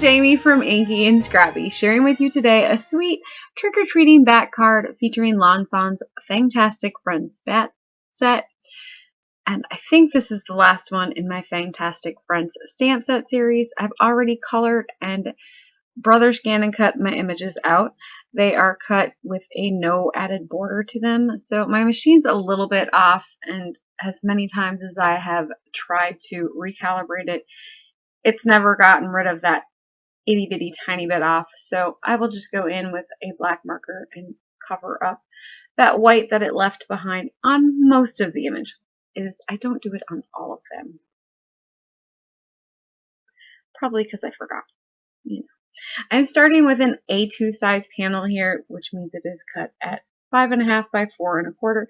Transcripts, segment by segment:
Jaime from Inky and Scrappy, sharing with you today a sweet trick-or-treating bat card featuring Lawn Fawn's Fangtastic Friends bat set. And I think this is the last one in my Fangtastic Friends stamp set series. I've already colored and brother scan and cut my images out. They are cut with a no added border to them. So my machine's a little bit off, and as many times as I have tried to recalibrate it, it's never gotten rid of that itty bitty tiny bit off. So I will just go in with a black marker and cover up that white that it left behind on most of the image. I don't do it on all of them. Probably because I forgot. You know. I'm starting with an A2 size panel here, which means it is cut at 5.5 by 4 1/4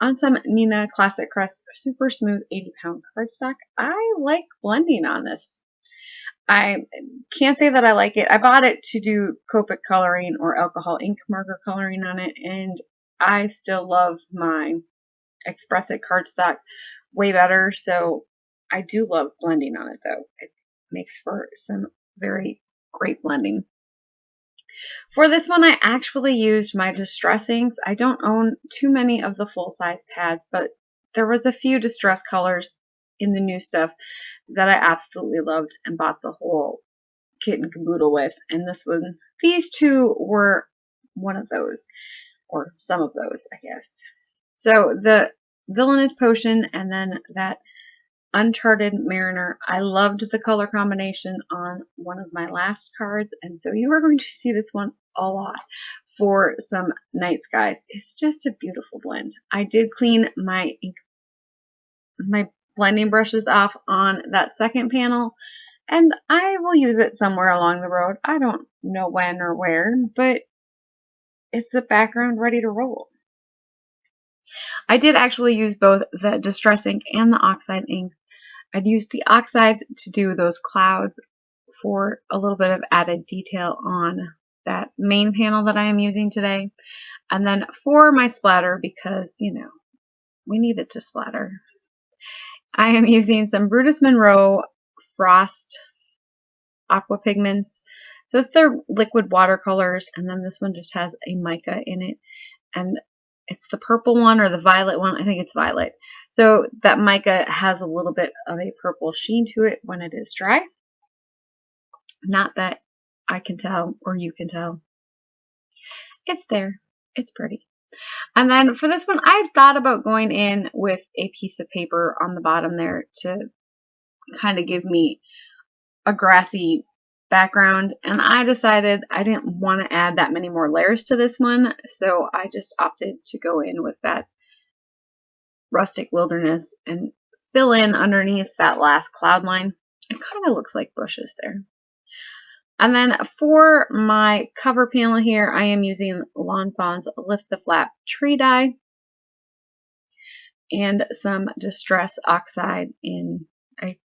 on some Nina Classic Crest Super Smooth 80-pound cardstock. I like blending on this. I can't say that I like it. I bought it to do Copic coloring or alcohol ink marker coloring on it, and I still love my Express cardstock way better, so I do love blending on it though. It makes for some very great blending. For this one, I actually used my Distress inks. I don't own too many of the full-size pads, but there was a few Distress colors in the new stuff that I absolutely loved and bought the whole kit and caboodle with. And these two were one of those, or some of those, I guess. So the Villainous Potion and then that Uncharted Mariner, I loved the color combination on one of my last cards, and so you are going to see this one a lot for some night skies. It's just a beautiful blend. I did clean my blending brushes off on that second panel, and I will use it somewhere along the road. I don't know when or where, but it's a background ready to roll. I did actually use both the Distress ink and the Oxide inks. I'd use the Oxides to do those clouds for a little bit of added detail on that main panel that I am using today. And then for my splatter, because, you know, we need it to splatter, I am using some Brutus Monroe Frost Aqua Pigments. So it's their liquid watercolors, and then this one just has a mica in it. And it's the purple one or the violet one. I think it's violet. So that mica has a little bit of a purple sheen to it when it is dry. Not that I can tell or you can tell. It's there. It's pretty. And then for this one, I thought about going in with a piece of paper on the bottom there to kind of give me a grassy background, and I decided I didn't want to add that many more layers to this one, so I just opted to go in with that Rustic Wilderness and fill in underneath that last cloud line. It kind of looks like bushes there. And then for my cover panel here, I am using Lawn Fawn's Lift the Flap Tree Dye and some Distress Oxide in a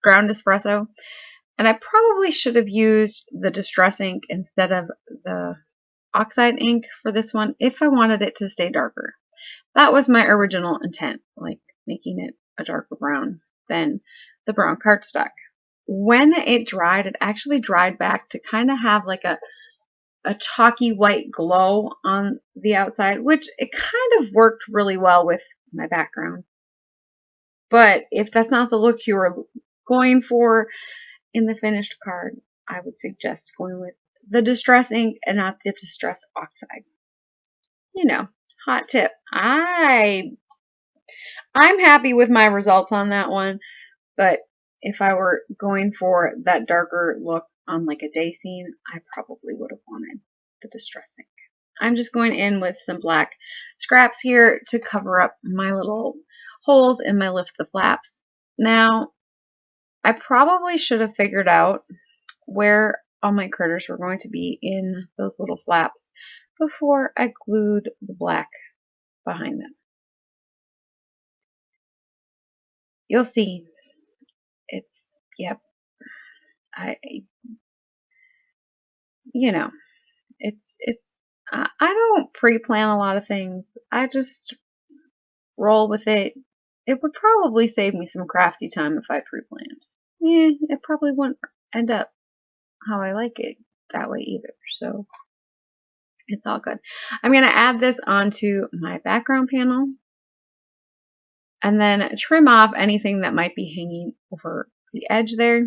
ground espresso. And I probably should have used the Distress ink instead of the Oxide ink for this one if I wanted it to stay darker. That was my original intent, like making it a darker brown than the brown cardstock. When it dried, it actually dried back to kind of have like a chalky white glow on the outside, which it kind of worked really well with my background. But if that's not the look you were going for in the finished card, I would suggest going with the Distress ink and not the Distress Oxide. You know, hot tip. I'm happy with my results on that one, but if I were going for that darker look on like a day scene, I probably would have wanted the Distress ink. I'm just going in with some black scraps here to cover up my little holes in my Lift the Flaps. Now, I probably should have figured out where all my critters were going to be in those little flaps before I glued the black behind them. You'll see. Yep. I don't pre-plan a lot of things. I just roll with it. It would probably save me some crafty time if I pre-planned. It probably wouldn't end up how I like it that way either. So it's all good. I'm going to add this onto my background panel and then trim off anything that might be hanging over the edge there.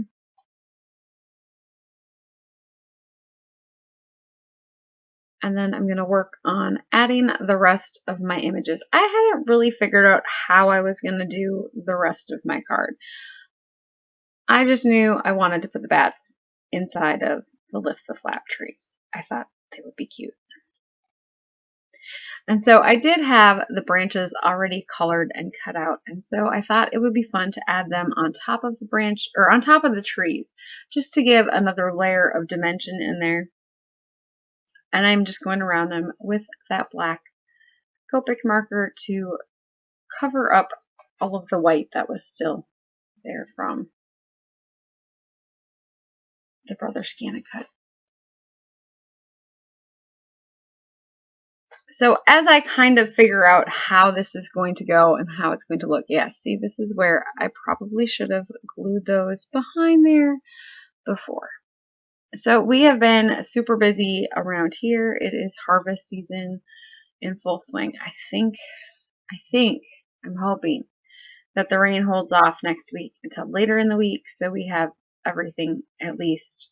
And then I'm going to work on adding the rest of my images. I hadn't really figured out how I was going to do the rest of my card. I just knew I wanted to put the bats inside of the lift the flap trees. I thought they would be cute. And so I did have the branches already colored and cut out. And so I thought it would be fun to add them on top of the branch or on top of the trees, just to give another layer of dimension in there. And I'm just going around them with that black Copic marker to cover up all of the white that was still there from the Brother Scannicut. So as I kind of figure out how this is going to go and how it's going to look, yes, see, this is where I probably should have glued those behind there before. So we have been super busy around here. It is harvest season in full swing. I'm hoping that the rain holds off next week until later in the week, so we have everything, at least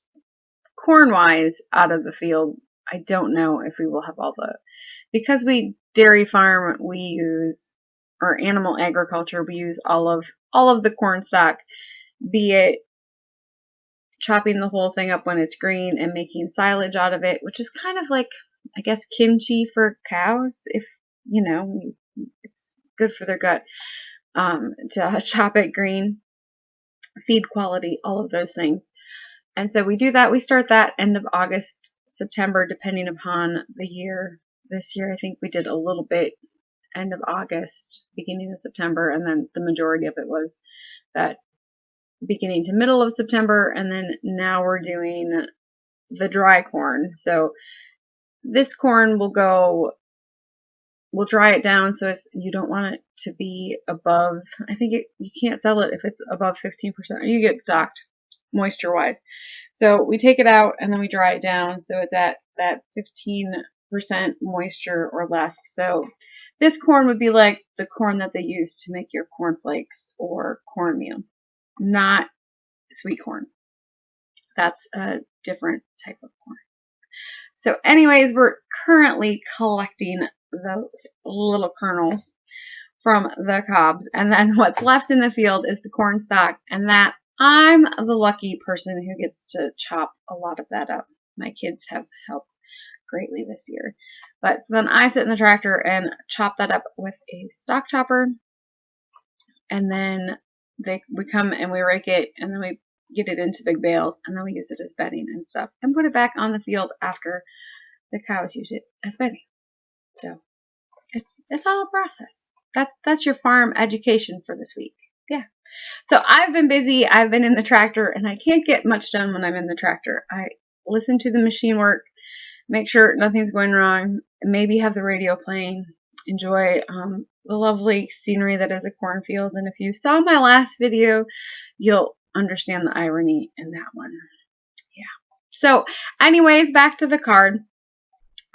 corn-wise, out of the field. I don't know if we will have all the, because we dairy farm, we use, or animal agriculture, we use all of the corn stock, be it chopping the whole thing up when it's green and making silage out of it, which is kind of like, I guess, kimchi for cows, if, you know, it's good for their gut, to chop it green, feed quality, all of those things. And so we do that. We start that end of August, September, depending upon the year. This year, I think we did a little bit end of August, beginning of September, and then the majority of it was that beginning to middle of September, and then now we're doing the dry corn. So this corn will go, we'll dry it down, so it's, you don't want it to be above, I think you can't sell it if it's above 15%, you get docked moisture wise. So we take it out and then we dry it down so it's at that 15% moisture or less. So this corn would be like the corn that they use to make your cornflakes or cornmeal, not sweet corn. That's a different type of corn. So anyways, we're currently collecting those little kernels from the cobs, and then what's left in the field is the corn stalk, and that I'm the lucky person who gets to chop a lot of that up. My kids have helped greatly this year. But so then I sit in the tractor and chop that up with a stalk chopper, and then we come and we rake it, and then we get it into big bales, and then we use it as bedding and stuff, and put it back on the field after the cows use it as bedding. So it's all a process. That's your farm education for this week. Yeah. So I've been busy. I've been in the tractor, and I can't get much done when I'm in the tractor. I listen to the machine work, make sure nothing's going wrong, maybe have the radio playing, enjoy the lovely scenery that is a cornfield. And if you saw my last video, you'll understand the irony in that one. Yeah. So anyways, back to the card.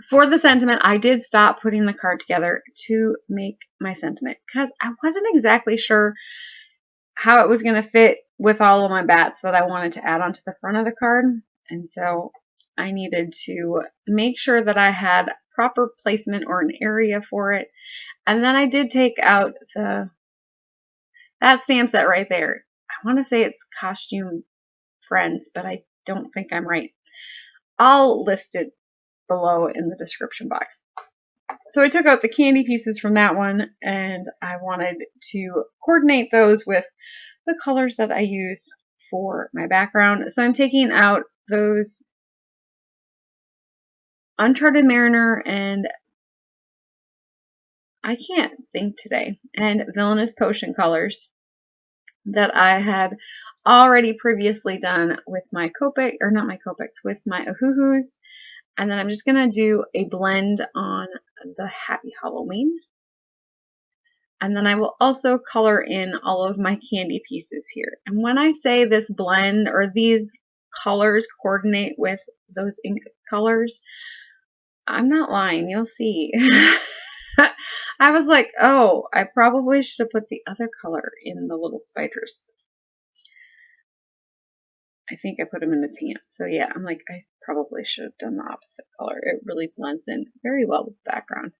For the sentiment, I did stop putting the card together to make my sentiment because I wasn't exactly sure how it was going to fit with all of my bats that I wanted to add onto the front of the card. And so I needed to make sure that I had proper placement or an area for it. And then I did take out that stamp set right there. I want to say it's Costume Friends, but I don't think I'm right. I'll list it below in the description box. So I took out the candy pieces from that one, and I wanted to coordinate those with the colors that I used for my background. So I'm taking out those Uncharted Mariner and I can't think today, and Villainous Potion colors that I had already previously done with my Copic, or not my Copics, with my Ohuhus. And then I'm just going to do a blend on the Happy Halloween. And then I will also color in all of my candy pieces here. And when I say this blend, or these colors coordinate with those ink colors. I'm not lying, you'll see. I was like, oh, I probably should have put the other color in the little spiders. I think I put them in its hands. So yeah, I'm like, I probably should have done the opposite color. It really blends in very well with the background.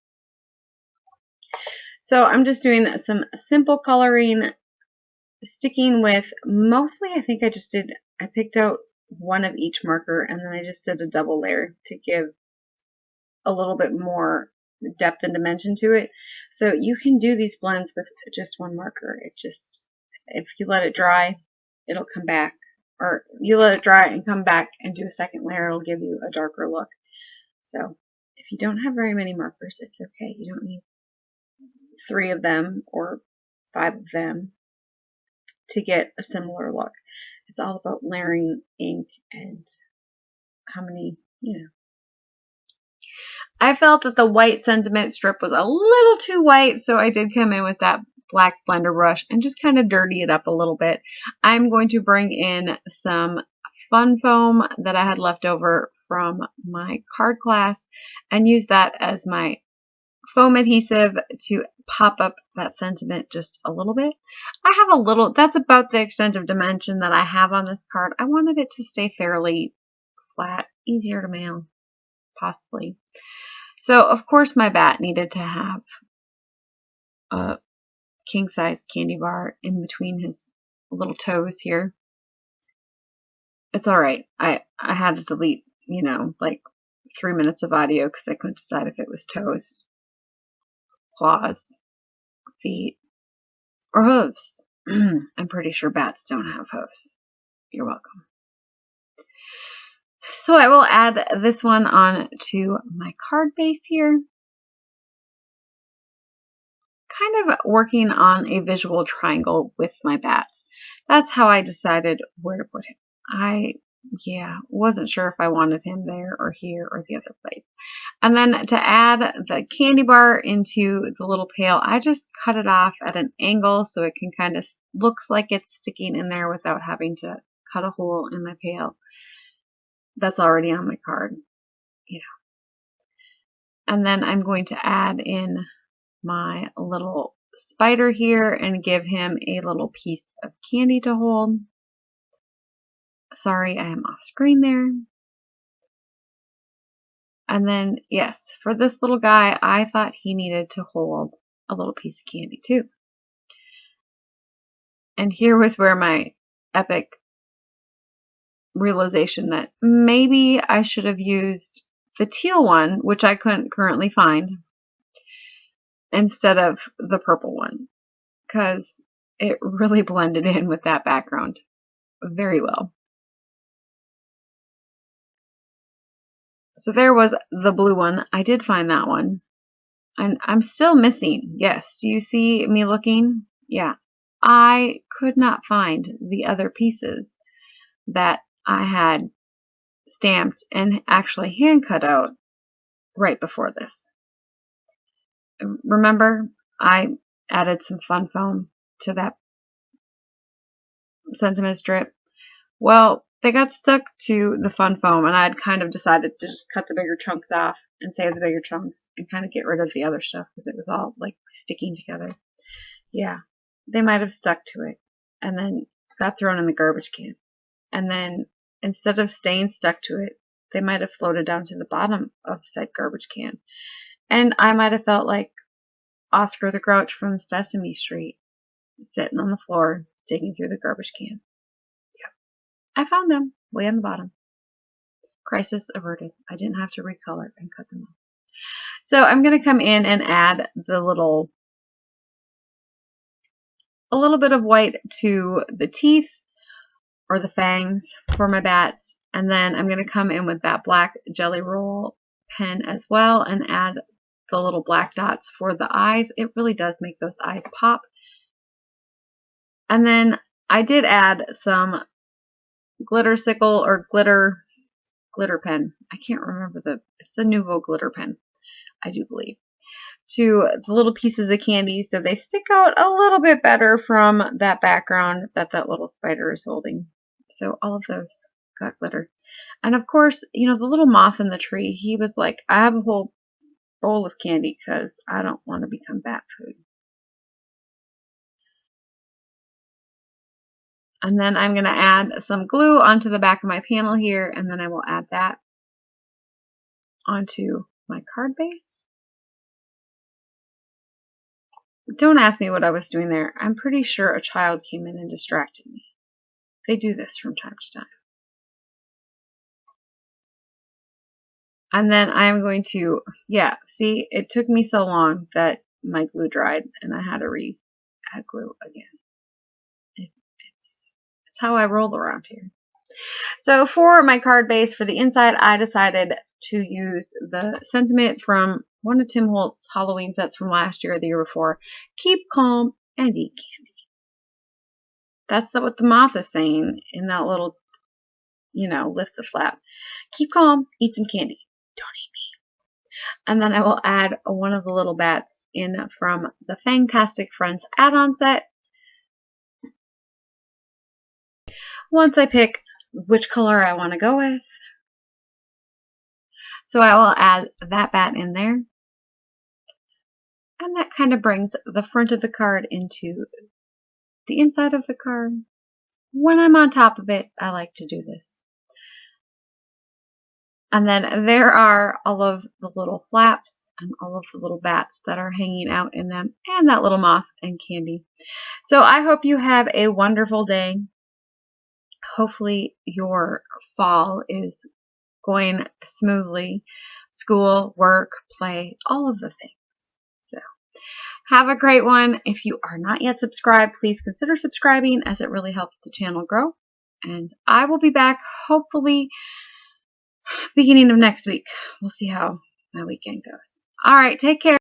So I'm just doing some simple coloring, sticking with mostly, I think I picked out one of each marker and then I just did a double layer to give a little bit more depth and dimension to it. So you can do these blends with just one marker. If you let it dry, it'll come back. Or you let it dry and come back and do a second layer, it'll give you a darker look. So if you don't have very many markers, it's okay. You don't need 3 of them or 5 of them to get a similar look. It's all about layering ink and how many, I felt that the white sentiment strip was a little too white, so I did come in with that black blender brush and just kind of dirty it up a little bit. I'm going to bring in some fun foam that I had left over from my card class and use that as my foam adhesive to pop up that sentiment just a little bit. I have a little, that's about the extent of dimension that I have on this card. I wanted it to stay fairly flat, easier to mail, possibly. So, of course, my bat needed to have a king-size candy bar in between his little toes here. It's alright. I had to delete, like 3 minutes of audio because I couldn't decide if it was toes, claws, feet, or hooves. I'm pretty sure bats don't have hooves. You're welcome. So I will add this one on to my card base here. Kind of working on a visual triangle with my bats. That's how I decided where to put him. I wasn't sure if I wanted him there or here or the other place. And then to add the candy bar into the little pail, I just cut it off at an angle so it can kind of looks like it's sticking in there without having to cut a hole in my pail. That's already on my card, And then I'm going to add in my little spider here and give him a little piece of candy to hold. Sorry, I am off screen there. And then, yes, for this little guy, I thought he needed to hold a little piece of candy too. And here was where my epic realization that maybe I should have used the teal one, which I couldn't currently find, instead of the purple one, because it really blended in with that background very well. So there was the blue one. I did find that one. And I'm still missing. Yes, do you see me looking? Yeah. I could not find the other pieces that I had stamped and actually hand cut out right before this. Remember, I added some fun foam to that sentiment strip. Well, they got stuck to the fun foam, and I had kind of decided to just cut the bigger chunks off and save the bigger chunks and kind of get rid of the other stuff because it was all like sticking together. Yeah, they might have stuck to it and then got thrown in the garbage can. And then instead of staying stuck to it, they might have floated down to the bottom of said garbage can. And I might have felt like Oscar the Grouch from Sesame Street, sitting on the floor, digging through the garbage can. I found them way on the bottom. Crisis averted. I didn't have to recolor and cut them off. So I'm going to come in and add a little bit of white to the teeth or the fangs for my bats. And then I'm going to come in with that black jelly roll pen as well and add the little black dots for the eyes. It really does make those eyes pop. And then I did add some glitter sickle or glitter pen. I can't remember it's the Nuvo glitter pen, I do believe, to the little pieces of candy so they stick out a little bit better from that background that little spider is holding. So all of those got glitter. And of course, you know, the little moth in the tree, he was like, I have a whole bowl of candy because I don't want to become bat food. And then I'm going to add some glue onto the back of my panel here, and then I will add that onto my card base. Don't ask me what I was doing there. I'm pretty sure a child came in and distracted me. They do this from time to time. And then I'm going to, yeah, see, it took me so long that my glue dried and I had to re-add glue again. It's how I roll around here. So for my card base for the inside, I decided to use the sentiment from one of Tim Holtz's Halloween sets from last year or the year before. Keep calm and eat candy. That's what the moth is saying in that little, you know, lift the flap. Keep calm, eat some candy. Don't eat me. And then I will add one of the little bats in from the Fangtastic Friends add-on set. Once I pick which color I want to go with. So I will add that bat in there. And that kind of brings the front of the card into the inside of the card. When I'm on top of it, I like to do this. And then there are all of the little flaps and all of the little bats that are hanging out in them, and that little moth and candy. So I hope you have a wonderful day. Hopefully your fall is going smoothly. School, work, play, all of the things. So have a great one. If you are not yet subscribed, please consider subscribing as it really helps the channel grow. And I will be back hopefully beginning of next week. We'll see how my weekend goes. All right, take care.